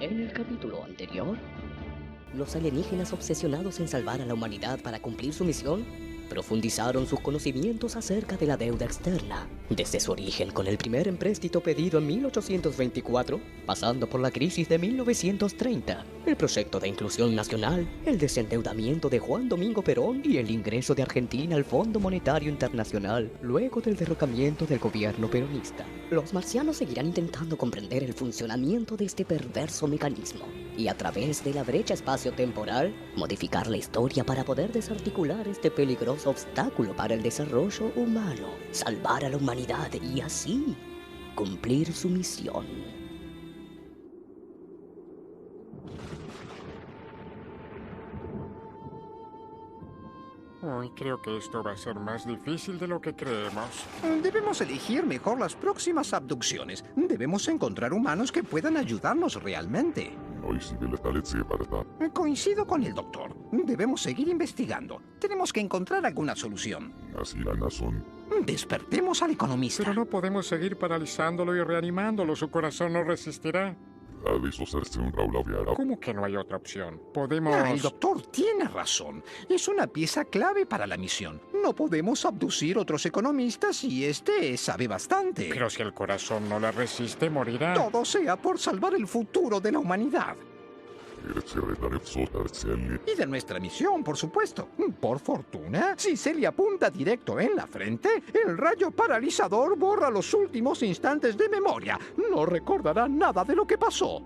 En el capítulo anterior, los alienígenas obsesionados en salvar a la humanidad para cumplir su misión, profundizaron sus conocimientos acerca de la deuda externa, desde su origen con el primer empréstito pedido en 1824, pasando por la crisis de 1930, el proyecto de inclusión nacional, el desendeudamiento de Juan Domingo Perón y el ingreso de Argentina al Fondo Monetario Internacional luego del derrocamiento del gobierno peronista. Los marcianos seguirán intentando comprender el funcionamiento de este perverso mecanismo y a través de la brecha espacio-temporal modificar la historia para poder desarticular este peligroso obstáculo para el desarrollo humano, salvar a la humanidad y así cumplir su misión. Hoy creo que esto va a ser más difícil de lo que creemos. Debemos elegir mejor las próximas abducciones. Debemos encontrar humanos que puedan ayudarnos realmente. Coincido con el doctor. Debemos seguir investigando. Tenemos que encontrar alguna solución. Despertemos al economista. Pero no podemos seguir paralizándolo y reanimándolo. Su corazón no resistirá. ¿Cómo que no hay otra opción? Podemos... El doctor tiene razón. Es una pieza clave para la misión. No podemos abducir otros economistas y este sabe bastante. Pero si el corazón no la resiste, morirá. Todo sea por salvar el futuro de la humanidad. Y de nuestra misión, por supuesto. Por fortuna, si se le apunta directo en la frente, el rayo paralizador borra los últimos instantes de memoria. No recordará nada de lo que pasó.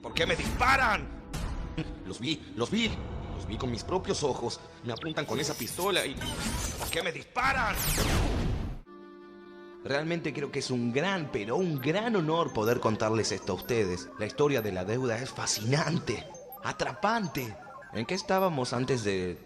¿Por qué me disparan? Los vi con mis propios ojos. Me apuntan con esa pistola y... ¿Por qué me disparan? Realmente creo que es un gran honor poder contarles esto a ustedes. La historia de la deuda es fascinante, atrapante. ¿En qué estábamos antes del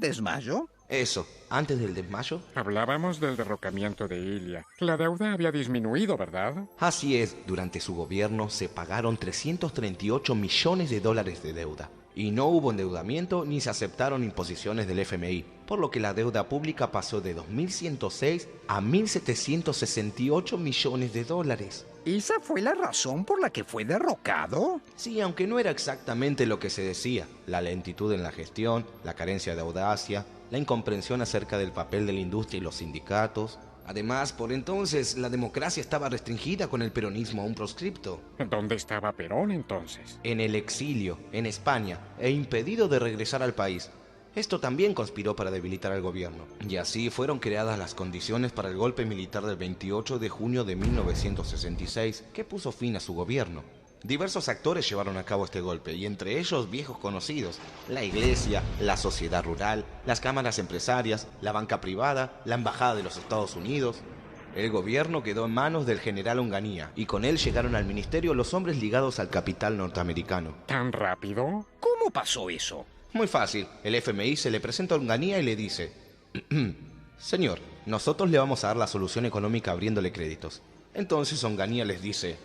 desmayo? Eso, antes del desmayo. Hablábamos del derrocamiento de Ilia. La deuda había disminuido, ¿verdad? Así es, durante su gobierno se pagaron 338 millones de dólares de deuda. Y no hubo endeudamiento ni se aceptaron imposiciones del FMI, por lo que la deuda pública pasó de 2.106 a 1.768 millones de dólares. ¿Esa fue la razón por la que fue derrocado? Sí, aunque no era exactamente lo que se decía. La lentitud en la gestión, la carencia de audacia, la incomprensión acerca del papel de la industria y los sindicatos. Además, por entonces, la democracia estaba restringida con el peronismo a un proscripto. ¿Dónde estaba Perón entonces? En el exilio, en España, e impedido de regresar al país. Esto también conspiró para debilitar al gobierno. Y así fueron creadas las condiciones para el golpe militar del 28 de junio de 1966, que puso fin a su gobierno. Diversos actores llevaron a cabo este golpe, y entre ellos viejos conocidos: la iglesia, la sociedad rural, las cámaras empresarias, la banca privada, la embajada de los Estados Unidos. El gobierno quedó en manos del general Onganía, y con él llegaron al ministerio los hombres ligados al capital norteamericano. ¿Tan rápido? ¿Cómo pasó eso? Muy fácil. El FMI se le presenta a Onganía y le dice: Señor, nosotros le vamos a dar la solución económica abriéndole créditos. Entonces Onganía les dice: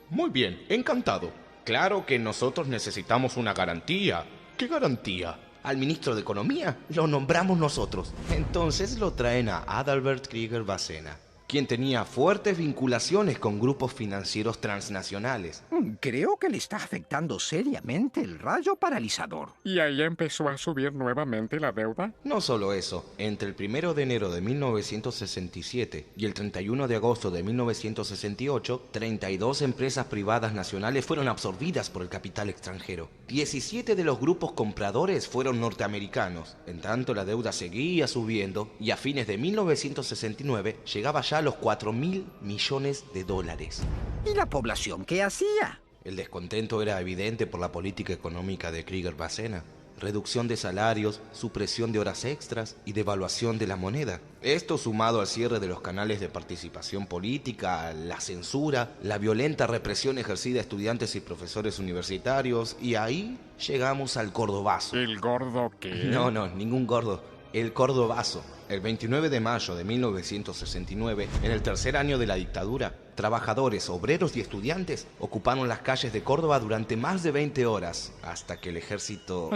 muy bien, encantado. Claro que nosotros necesitamos una garantía. ¿Qué garantía? Al ministro de Economía lo nombramos nosotros. Entonces lo traen a Adalbert Krieger Bacena, quien tenía fuertes vinculaciones con grupos financieros transnacionales. Creo que le está afectando seriamente el rayo paralizador. ¿Y ahí empezó a subir nuevamente la deuda? No solo eso, entre el 1 de enero de 1967 y el 31 de agosto de 1968, 32 empresas privadas nacionales fueron absorbidas por el capital extranjero. 17 de los grupos compradores fueron norteamericanos. En tanto, la deuda seguía subiendo y a fines de 1969 llegaba ya a los 4.000 millones de dólares. ¿Y la población qué hacía? El descontento era evidente por la política económica de Krieger Bacena. Reducción de salarios, supresión de horas extras y devaluación de la moneda. Esto sumado al cierre de los canales de participación política, la censura, la violenta represión ejercida a estudiantes y profesores universitarios, y ahí llegamos al Cordobazo. ¿El gordo qué? No, ningún gordo. El Cordobazo. El 29 de mayo de 1969, en el tercer año de la dictadura, Trabajadores, obreros y estudiantes ocuparon las calles de Córdoba durante más de 20 horas, hasta que el ejército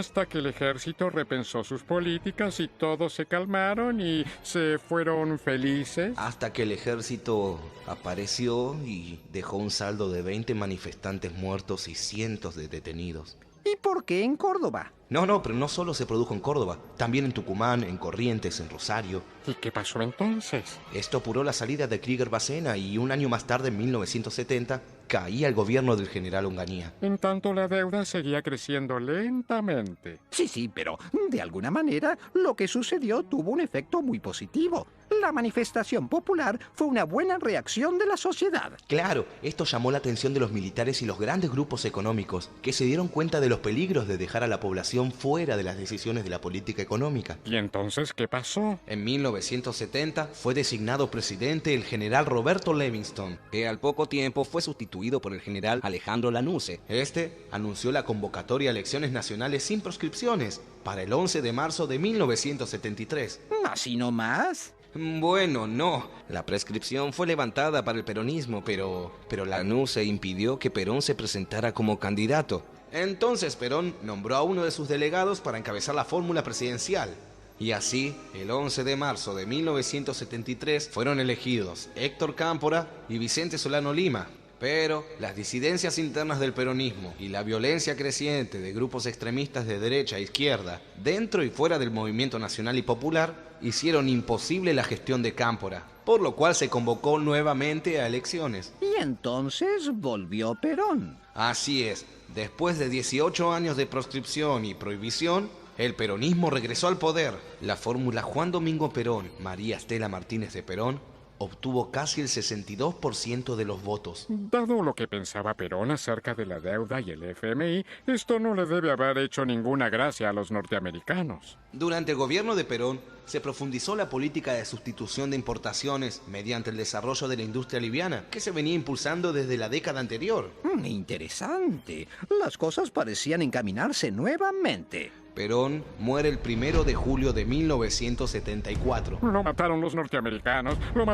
repensó sus políticas y todos se calmaron y se fueron felices. Hasta que el ejército apareció y dejó un saldo de 20 manifestantes muertos y cientos de detenidos. ¿Y por qué en Córdoba? No, pero no solo se produjo en Córdoba, también en Tucumán, en Corrientes, en Rosario. ¿Y qué pasó entonces? Esto apuró la salida de Krieger Bacena y un año más tarde, en 1970, caía el gobierno del general Onganía. En tanto, la deuda seguía creciendo lentamente. Sí, pero de alguna manera lo que sucedió tuvo un efecto muy positivo. La manifestación popular fue una buena reacción de la sociedad. Claro, esto llamó la atención de los militares y los grandes grupos económicos, que se dieron cuenta de los peligros de dejar a la población fuera de las decisiones de la política económica. ¿Y entonces qué pasó? En 1970 fue designado presidente el general Roberto Livingston, que al poco tiempo fue sustituido por el general Alejandro Lanusse. Este anunció la convocatoria a elecciones nacionales sin proscripciones para el 11 de marzo de 1973. ¿Así nomás? Bueno, no. La prescripción fue levantada para el peronismo, pero Lanusse impidió que Perón se presentara como candidato. Entonces Perón nombró a uno de sus delegados para encabezar la fórmula presidencial. Y así, el 11 de marzo de 1973 fueron elegidos Héctor Cámpora y Vicente Solano Lima. Pero las disidencias internas del peronismo y la violencia creciente de grupos extremistas de derecha e izquierda, dentro y fuera del movimiento nacional y popular, hicieron imposible la gestión de Cámpora, por lo cual se convocó nuevamente a elecciones. Y entonces volvió Perón. Así es, después de 18 años de proscripción y prohibición, el peronismo regresó al poder. La fórmula Juan Domingo Perón, María Estela Martínez de Perón, obtuvo casi el 62% de los votos. Dado lo que pensaba Perón acerca de la deuda y el FMI, esto no le debe haber hecho ninguna gracia a los norteamericanos. Durante el gobierno de Perón, se profundizó la política de sustitución de importaciones mediante el desarrollo de la industria liviana, que se venía impulsando desde la década anterior. Interesante. Las cosas parecían encaminarse nuevamente. Perón muere el 1 de julio de 1974. Lo mataron los norteamericanos, lo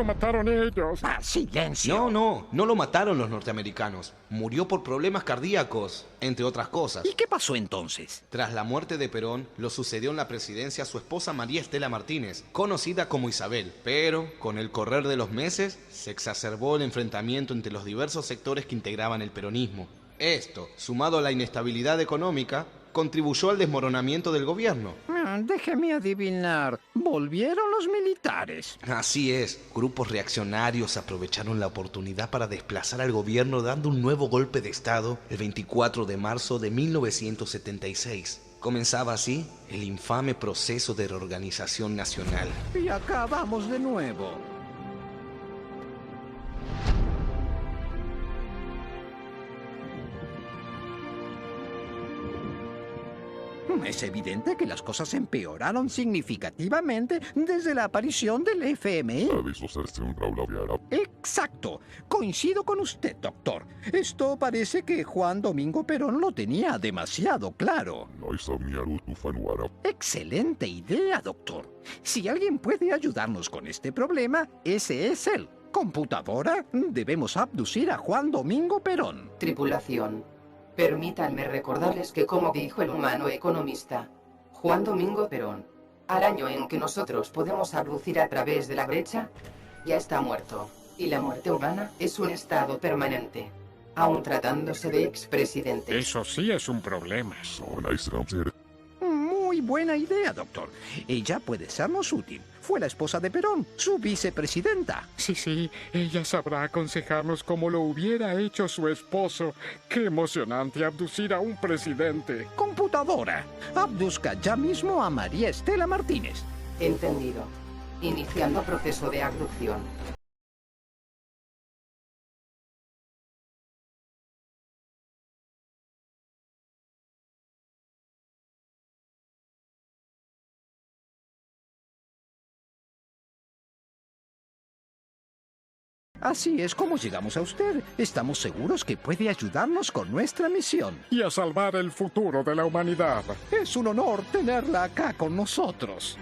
mataron ellos. ¡Ah, silencio! No lo mataron los norteamericanos. Murió por problemas cardíacos, entre otras cosas. ¿Y qué pasó entonces? Tras la muerte de Perón, lo sucedió en la presidencia su esposa María Estela Martínez, conocida como Isabel. Pero, con el correr de los meses, se exacerbó el enfrentamiento entre los diversos sectores que integraban el peronismo. Esto, sumado a la inestabilidad económica, contribuyó al desmoronamiento del gobierno. Déjeme adivinar. ¿Volvieron los militares? Así es. Grupos reaccionarios aprovecharon la oportunidad para desplazar al gobierno dando un nuevo golpe de Estado el 24 de marzo de 1976. Comenzaba así el infame proceso de reorganización nacional. Y acá vamos de nuevo. Es evidente que las cosas empeoraron significativamente desde la aparición del FMI. Exacto. Coincido con usted, doctor. Esto parece que Juan Domingo Perón lo tenía demasiado claro. Excelente idea, doctor. Si alguien puede ayudarnos con este problema, ese es él. Computadora, debemos abducir a Juan Domingo Perón. Tripulación. Permítanme recordarles que, como dijo el humano economista Juan Domingo Perón, al año en que nosotros podemos abducir a través de la brecha, ya está muerto. Y la muerte humana es un estado permanente, aun tratándose de expresidentes. Eso sí es un problema. Muy buena idea, doctor. Ella puede sernos útil. Fue la esposa de Perón, su vicepresidenta. Sí, ella sabrá aconsejarnos como lo hubiera hecho su esposo. ¡Qué emocionante abducir a un presidente! Computadora, abduzca ya mismo a María Estela Martínez. Entendido. Iniciando proceso de abducción. Así es como llegamos a usted. Estamos seguros que puede ayudarnos con nuestra misión. Y a salvar el futuro de la humanidad. Es un honor tenerla acá con nosotros.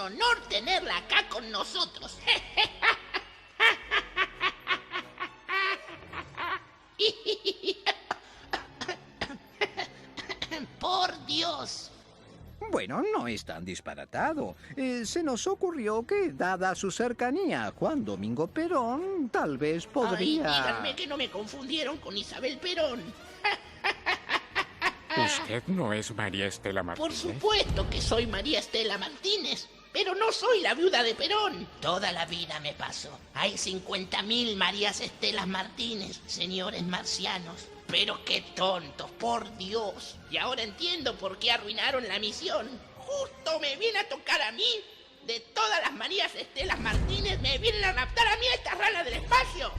honor tenerla acá con nosotros. Por Dios. Bueno, no es tan disparatado. Se nos ocurrió que, dada su cercanía a Juan Domingo Perón, tal vez podría... Ay, díganme que no me confundieron con Isabel Perón. ¿Usted no es María Estela Martínez? Por supuesto que soy María Estela Martínez, pero no soy la viuda de Perón. Toda la vida me pasó. Hay 50.000 Marías Estelas Martínez, señores marcianos. Pero qué tontos, por Dios. Y ahora entiendo por qué arruinaron la misión. Justo me viene a tocar a mí. De todas las Marías Estelas Martínez, me vienen a raptar a mí a estas ranas del espacio.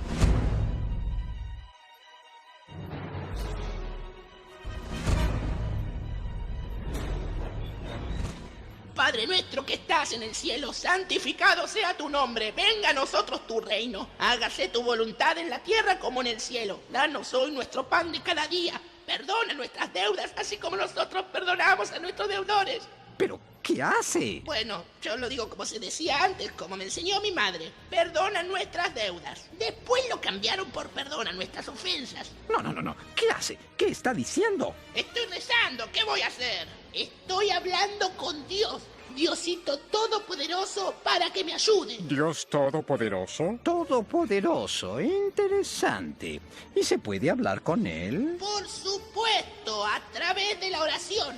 Padre nuestro que estás en el cielo, santificado sea tu nombre. Venga a nosotros tu reino. Hágase tu voluntad en la tierra como en el cielo. Danos hoy nuestro pan de cada día. Perdona nuestras deudas, así como nosotros perdonamos a nuestros deudores. ¿Pero qué hace? Bueno, yo lo digo como se decía antes, como me enseñó mi madre. Perdona nuestras deudas. Después lo cambiaron por perdona nuestras ofensas. No. ¿Qué hace? ¿Qué está diciendo? Estoy rezando, ¿qué voy a hacer? Estoy hablando con Dios, Diosito Todopoderoso, para que me ayude. ¿Dios Todopoderoso? Todopoderoso, interesante. ¿Y se puede hablar con él? Por supuesto, a través de la oración.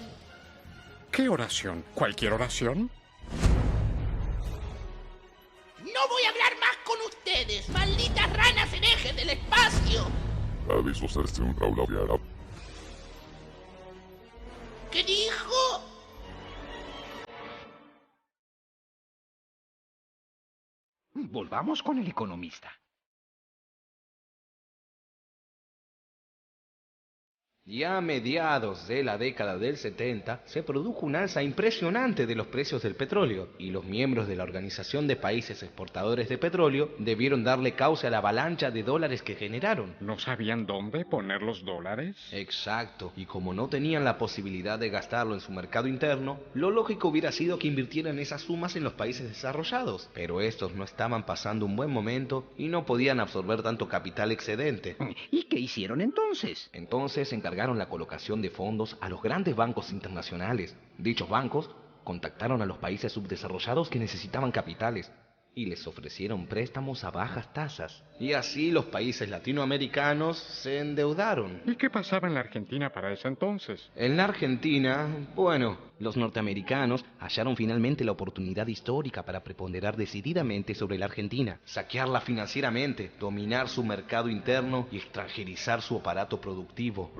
¿Qué oración? ¿Cualquier oración? No voy a hablar más con ustedes, malditas ranas herejes del espacio. ¿Qué dijo? Volvamos con el economista. Ya a mediados de la década del 70 se produjo un alza impresionante de los precios del petróleo y los miembros de la Organización de Países Exportadores de Petróleo debieron darle cauce a la avalancha de dólares que generaron. ¿No sabían dónde poner los dólares? Exacto, y como no tenían la posibilidad de gastarlo en su mercado interno, lo lógico hubiera sido que invirtieran esas sumas en los países desarrollados, pero estos no estaban pasando un buen momento y no podían absorber tanto capital excedente. ¿Y qué hicieron entonces? Entonces encargaron la colocación de fondos a los grandes bancos internacionales. Dichos bancos contactaron a los países subdesarrollados que necesitaban capitales y les ofrecieron préstamos a bajas tasas. Y así los países latinoamericanos se endeudaron. ¿Y qué pasaba en la Argentina para ese entonces? En la Argentina, bueno, los norteamericanos hallaron finalmente la oportunidad histórica para preponderar decididamente sobre la Argentina, saquearla financieramente, dominar su mercado interno y extranjerizar su aparato productivo.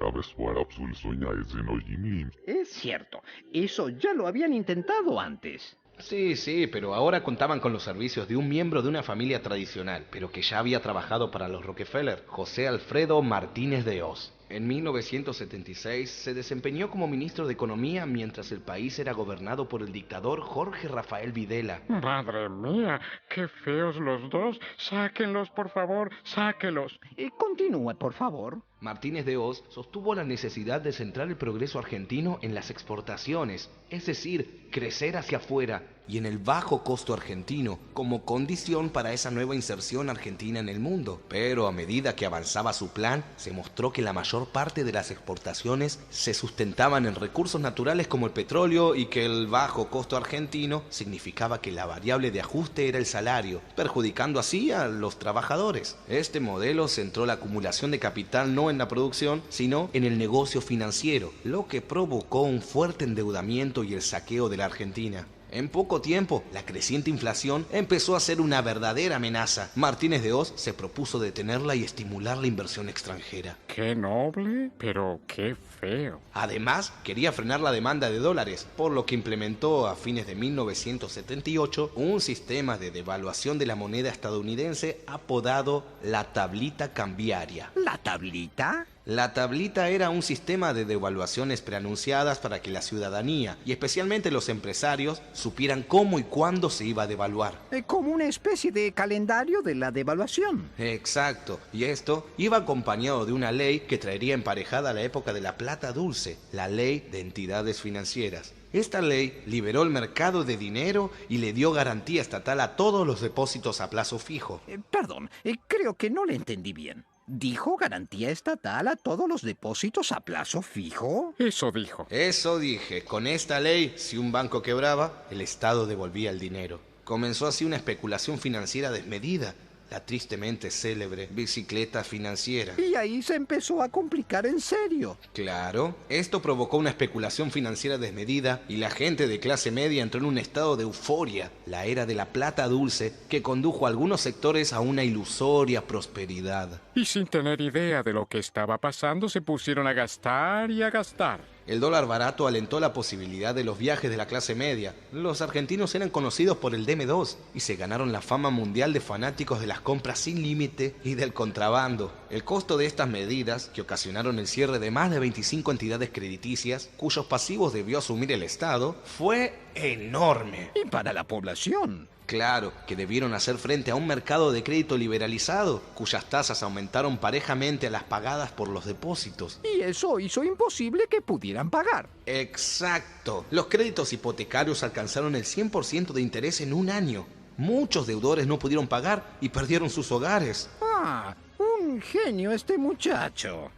Es cierto, eso ya lo habían intentado antes. Sí, pero ahora contaban con los servicios de un miembro de una familia tradicional, pero que ya había trabajado para los Rockefeller, José Alfredo Martínez de Oz. En 1976 se desempeñó como ministro de Economía mientras el país era gobernado por el dictador Jorge Rafael Videla. ¡Madre mía! ¡Qué feos los dos! ¡Sáquenlos, por favor! ¡Sáquenlos! Continúe, por favor. Martínez de Oz sostuvo la necesidad de centrar el progreso argentino en las exportaciones, es decir, crecer hacia afuera y en el bajo costo argentino, como condición para esa nueva inserción argentina en el mundo. Pero a medida que avanzaba su plan, se mostró que la mayor parte de las exportaciones se sustentaban en recursos naturales como el petróleo y que el bajo costo argentino significaba que la variable de ajuste era el salario, perjudicando así a los trabajadores. Este modelo centró la acumulación de capital no en la producción, sino en el negocio financiero, lo que provocó un fuerte endeudamiento y el saqueo de la Argentina. En poco tiempo, la creciente inflación empezó a ser una verdadera amenaza. Martínez de Oz se propuso detenerla y estimular la inversión extranjera. ¡Qué noble, pero qué feo! Además, quería frenar la demanda de dólares, por lo que implementó a fines de 1978 un sistema de devaluación de la moneda estadounidense apodado la tablita cambiaria. ¿La tablita? La tablita era un sistema de devaluaciones preanunciadas para que la ciudadanía, y especialmente los empresarios, supieran cómo y cuándo se iba a devaluar. Como una especie de calendario de la devaluación. Exacto, y esto iba acompañado de una ley que traería emparejada la época de la plata dulce, la Ley de Entidades Financieras. Esta ley liberó el mercado de dinero y le dio garantía estatal a todos los depósitos a plazo fijo. Perdón, creo que no le entendí bien. ¿Dijo garantía estatal a todos los depósitos a plazo fijo? Eso dijo. Eso dije. Con esta ley, si un banco quebraba, el Estado devolvía el dinero. Comenzó así una especulación financiera desmedida, la tristemente célebre bicicleta financiera. Y ahí se empezó a complicar en serio. Claro, esto provocó una especulación financiera desmedida y la gente de clase media entró en un estado de euforia, la era de la plata dulce que condujo a algunos sectores a una ilusoria prosperidad. Y sin tener idea de lo que estaba pasando, se pusieron a gastar y a gastar. El dólar barato alentó la posibilidad de los viajes de la clase media. Los argentinos eran conocidos por el DM2 y se ganaron la fama mundial de fanáticos de las compras sin límite y del contrabando. El costo de estas medidas, que ocasionaron el cierre de más de 25 entidades crediticias, cuyos pasivos debió asumir el Estado, fue enorme. Y para la población. Claro, que debieron hacer frente a un mercado de crédito liberalizado, cuyas tasas aumentaron parejamente a las pagadas por los depósitos. Y eso hizo imposible que pudieran pagar. Exacto. Los créditos hipotecarios alcanzaron el 100% de interés en un año. Muchos deudores no pudieron pagar y perdieron sus hogares. Ah, un genio este muchacho.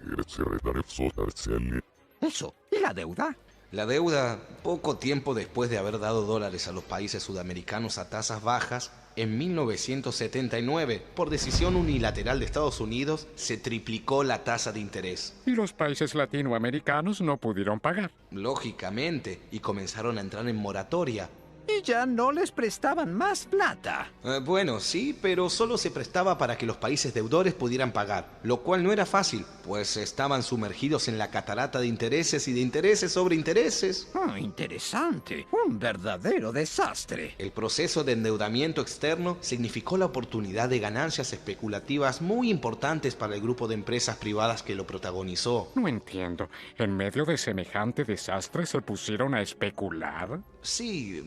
Eso, ¿y la deuda? La deuda, poco tiempo después de haber dado dólares a los países sudamericanos a tasas bajas, en 1979, por decisión unilateral de Estados Unidos, se triplicó la tasa de interés. Y los países latinoamericanos no pudieron pagar. Lógicamente, y comenzaron a entrar en moratoria. Y ya no les prestaban más plata. Bueno, sí, pero solo se prestaba para que los países deudores pudieran pagar, lo cual no era fácil, pues estaban sumergidos en la catarata de intereses y de intereses sobre intereses. Interesante. Un verdadero desastre. El proceso de endeudamiento externo significó la oportunidad de ganancias especulativas muy importantes para el grupo de empresas privadas que lo protagonizó. No entiendo. ¿En medio de semejante desastre se pusieron a especular? Sí,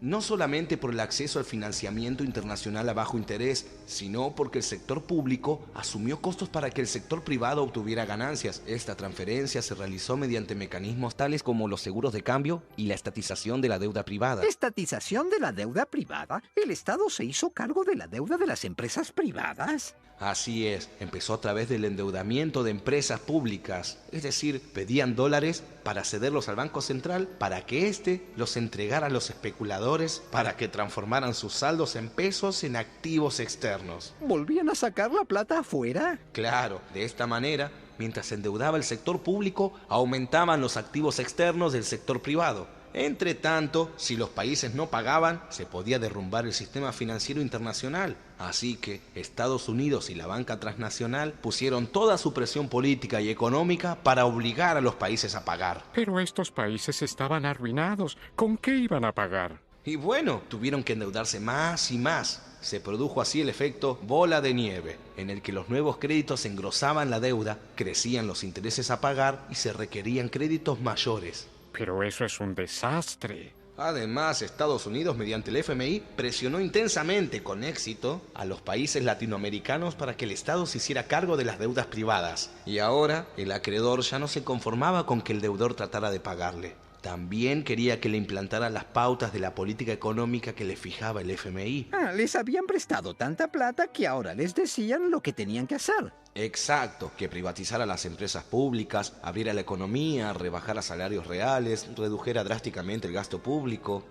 no solamente por el acceso al financiamiento internacional a bajo interés, sino porque el sector público asumió costos para que el sector privado obtuviera ganancias. Esta transferencia se realizó mediante mecanismos tales como los seguros de cambio y la estatización de la deuda privada. ¿Estatización de la deuda privada? ¿El Estado se hizo cargo de la deuda de las empresas privadas? Así es, empezó a través del endeudamiento de empresas públicas, es decir, pedían dólares para cederlos al Banco Central para que éste los entregara a los especuladores para que transformaran sus saldos en pesos en activos externos. ¿Volvían a sacar la plata afuera? Claro, de esta manera, mientras se endeudaba el sector público, aumentaban los activos externos del sector privado. Entre tanto, si los países no pagaban, se podía derrumbar el sistema financiero internacional. Así que Estados Unidos y la banca transnacional pusieron toda su presión política y económica para obligar a los países a pagar. Pero estos países estaban arruinados. ¿Con qué iban a pagar? Y bueno, tuvieron que endeudarse más y más. Se produjo así el efecto bola de nieve, en el que los nuevos créditos engrosaban la deuda, crecían los intereses a pagar y se requerían créditos mayores. Pero eso es un desastre. Además, Estados Unidos, mediante el FMI, presionó intensamente, con éxito, a los países latinoamericanos para que el Estado se hiciera cargo de las deudas privadas. Y ahora, el acreedor ya no se conformaba con que el deudor tratara de pagarle. También quería que le implantara las pautas de la política económica que le fijaba el FMI. Les habían prestado tanta plata que ahora les decían lo que tenían que hacer. Exacto, que privatizara las empresas públicas, abriera la economía, rebajara salarios reales, redujera drásticamente el gasto público.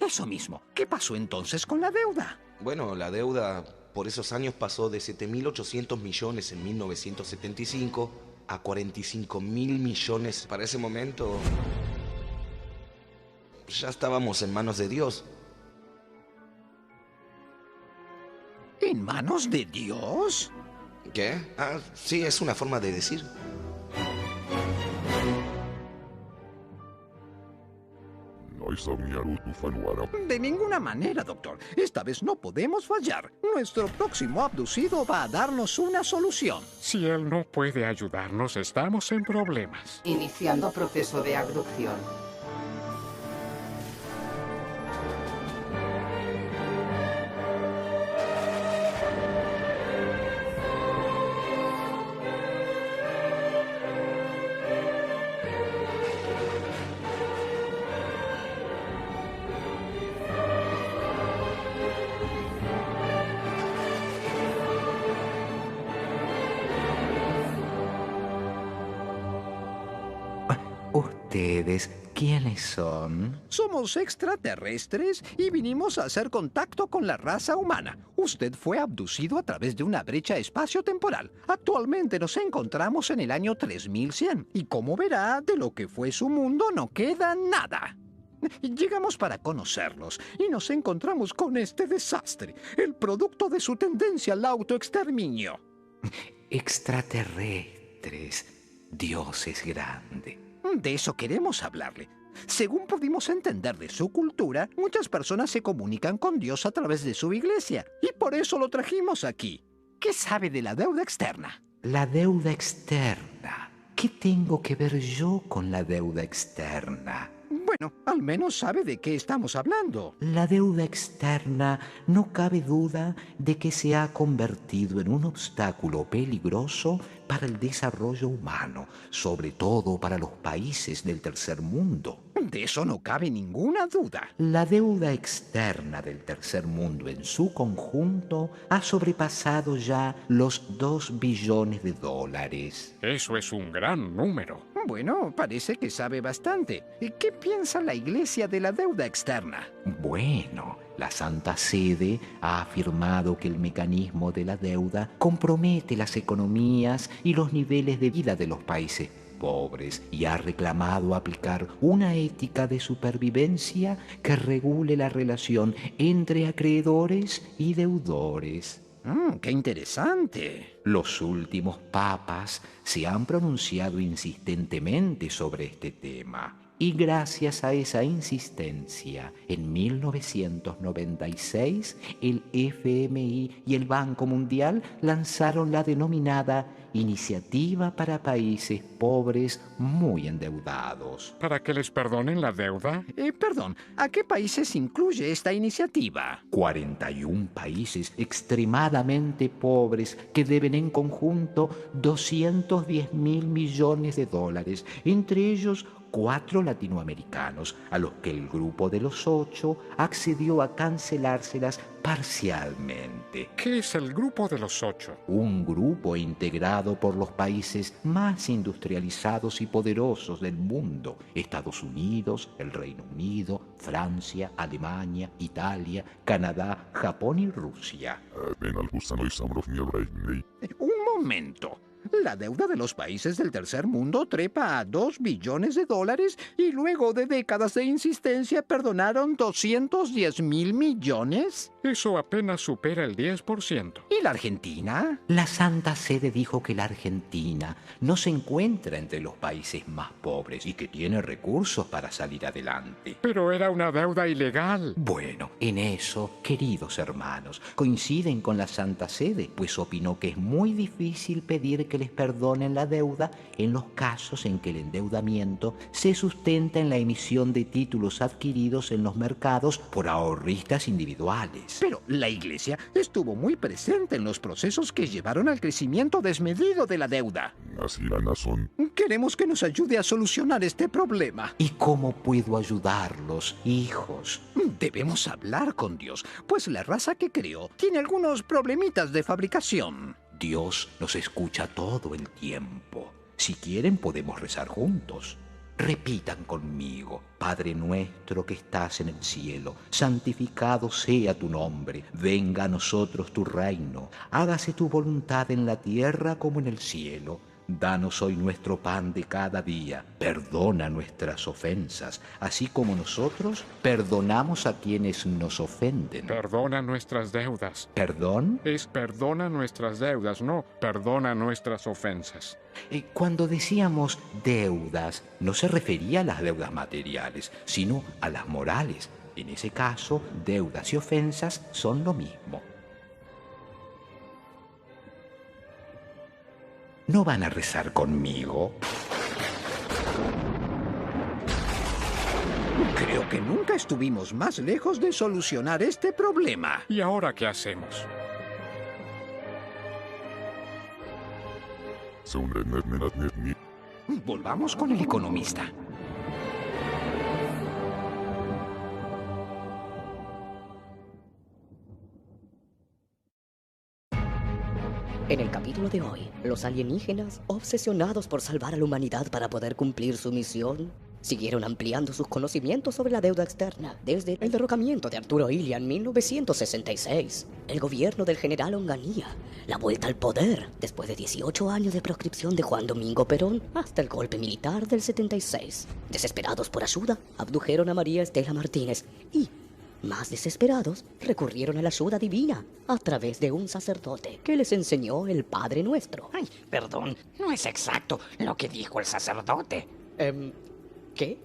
Eso mismo. ¿Qué pasó entonces con la deuda? Bueno, la deuda por esos años pasó de 7.800 millones en 1975 a 45.000 millones. Para ese momento ya estábamos en manos de Dios. ¿En manos de Dios? ¿Qué? Sí, es una forma de decir. De ninguna manera, doctor. Esta vez no podemos fallar. Nuestro próximo abducido va a darnos una solución. Si él no puede ayudarnos, estamos en problemas. Iniciando proceso de abducción. ¿Ustedes quiénes son? Somos extraterrestres y vinimos a hacer contacto con la raza humana. Usted fue abducido a través de una brecha espacio-temporal. Actualmente nos encontramos en el año 3100 y como verá, de lo que fue su mundo no queda nada. Llegamos para conocerlos y nos encontramos con este desastre, el producto de su tendencia al autoexterminio. Extraterrestres. Dios es grande. De eso queremos hablarle. Según pudimos entender de su cultura, muchas personas se comunican con Dios a través de su iglesia. Y por eso lo trajimos aquí. ¿Qué sabe de la deuda externa? La deuda externa. ¿Qué tengo que ver yo con la deuda externa? Bueno, al menos sabe de qué estamos hablando. La deuda externa no cabe duda de que se ha convertido en un obstáculo peligroso para el desarrollo humano, sobre todo para los países del tercer mundo. De eso no cabe ninguna duda. La deuda externa del tercer mundo en su conjunto ha sobrepasado ya los 2 billones de dólares. Eso es un gran número. Bueno, parece que sabe bastante. ¿Qué piensa la Iglesia de la deuda externa? Bueno, la Santa Sede ha afirmado que el mecanismo de la deuda compromete las economías y los niveles de vida de los países pobres y ha reclamado aplicar una ética de supervivencia que regule la relación entre acreedores y deudores. ¡Qué interesante! Los últimos papas se han pronunciado insistentemente sobre este tema. Y gracias a esa insistencia, en 1996, el FMI y el Banco Mundial lanzaron la denominada Iniciativa para Países Pobres Muy Endeudados. ¿Para que les perdonen la deuda? Perdón, ¿a qué países incluye esta iniciativa? 41 países extremadamente pobres que deben en conjunto 210.000 millones de dólares, entre ellos 4 latinoamericanos, a los que el grupo de los 8 accedió a cancelárselas parcialmente. ¿Qué es el grupo de los 8? Un grupo integrado por los países más industrializados y poderosos del mundo: Estados Unidos, el Reino Unido, Francia, Alemania, Italia, Canadá, Japón y Rusia. Un momento. La deuda de los países del tercer mundo trepa a 2 billones de dólares y luego de décadas de insistencia perdonaron 210.000 millones. Eso apenas supera el 10%. ¿Y la Argentina? La Santa Sede dijo que la Argentina no se encuentra entre los países más pobres y que tiene recursos para salir adelante. Pero era una deuda ilegal. Bueno, en eso, queridos hermanos, coinciden con la Santa Sede, pues opinó que es muy difícil pedir que les perdonen la deuda en los casos en que el endeudamiento se sustenta en la emisión de títulos adquiridos en los mercados por ahorristas individuales. Pero la Iglesia estuvo muy presente en los procesos que llevaron al crecimiento desmedido de la deuda. Queremos que nos ayude a solucionar este problema. ¿Y cómo puedo ayudarlos, hijos? Debemos hablar con Dios, pues la raza que creó tiene algunos problemitas de fabricación. Dios nos escucha todo el tiempo. Si quieren, podemos rezar juntos. Repitan conmigo: Padre nuestro que estás en el cielo, santificado sea tu nombre. Venga a nosotros tu reino. Hágase tu voluntad en la tierra como en el cielo. Danos hoy nuestro pan de cada día. Perdona nuestras ofensas, así como nosotros perdonamos a quienes nos ofenden. Perdona nuestras deudas. ¿Perdón? Es perdona nuestras deudas, no perdona nuestras ofensas. Cuando decíamos deudas, no se refería a las deudas materiales, sino a las morales. En ese caso, deudas y ofensas son lo mismo. ¿No van a rezar conmigo? Creo que nunca estuvimos más lejos de solucionar este problema. ¿Y ahora qué hacemos? Volvamos con el economista. En el capítulo de hoy, los alienígenas, obsesionados por salvar a la humanidad para poder cumplir su misión, Siguieron ampliando sus conocimientos sobre la deuda externa desde el derrocamiento de Arturo Illia en 1966, el gobierno del general Onganía, la vuelta al poder después de 18 años de proscripción de Juan Domingo Perón, hasta el golpe militar del 76. Desesperados por ayuda, abdujeron a María Estela Martínez y, más desesperados, recurrieron a la ayuda divina a través de un sacerdote que les enseñó el Padre Nuestro. Ay, perdón, no es exacto lo que dijo el sacerdote. ¿Qué?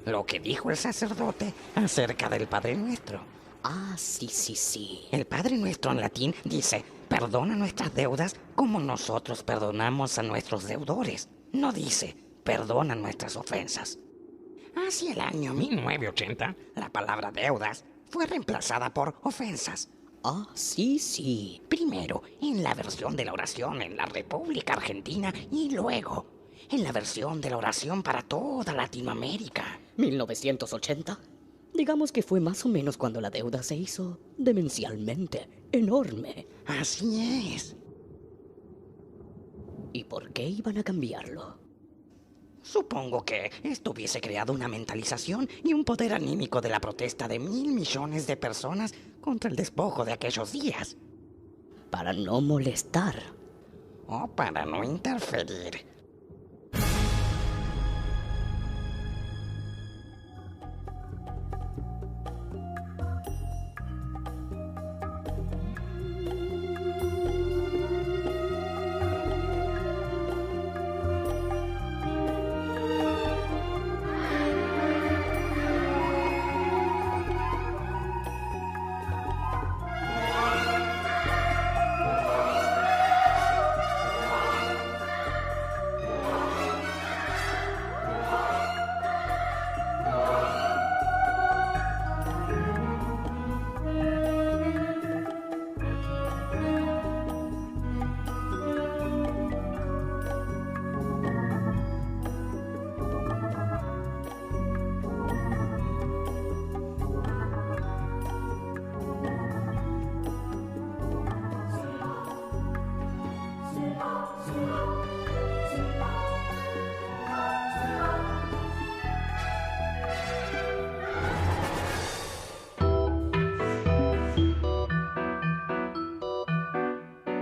Lo que dijo el sacerdote acerca del Padre Nuestro. Ah, sí. El Padre Nuestro en latín dice, perdona nuestras deudas como nosotros perdonamos a nuestros deudores. No dice, perdona nuestras ofensas. Hacia el año 1980, la palabra deudas fue reemplazada por ofensas. Ah, sí. Primero, en la versión de la oración en la República Argentina y luego en la versión de la oración para toda Latinoamérica. 1980. Digamos que fue más o menos cuando la deuda se hizo demencialmente enorme. Así es. ¿Y por qué iban a cambiarlo? Supongo que esto hubiese creado una mentalización y un poder anímico de la protesta de 1.000 millones de personas contra el despojo de aquellos días. Para no molestar. O para no interferir.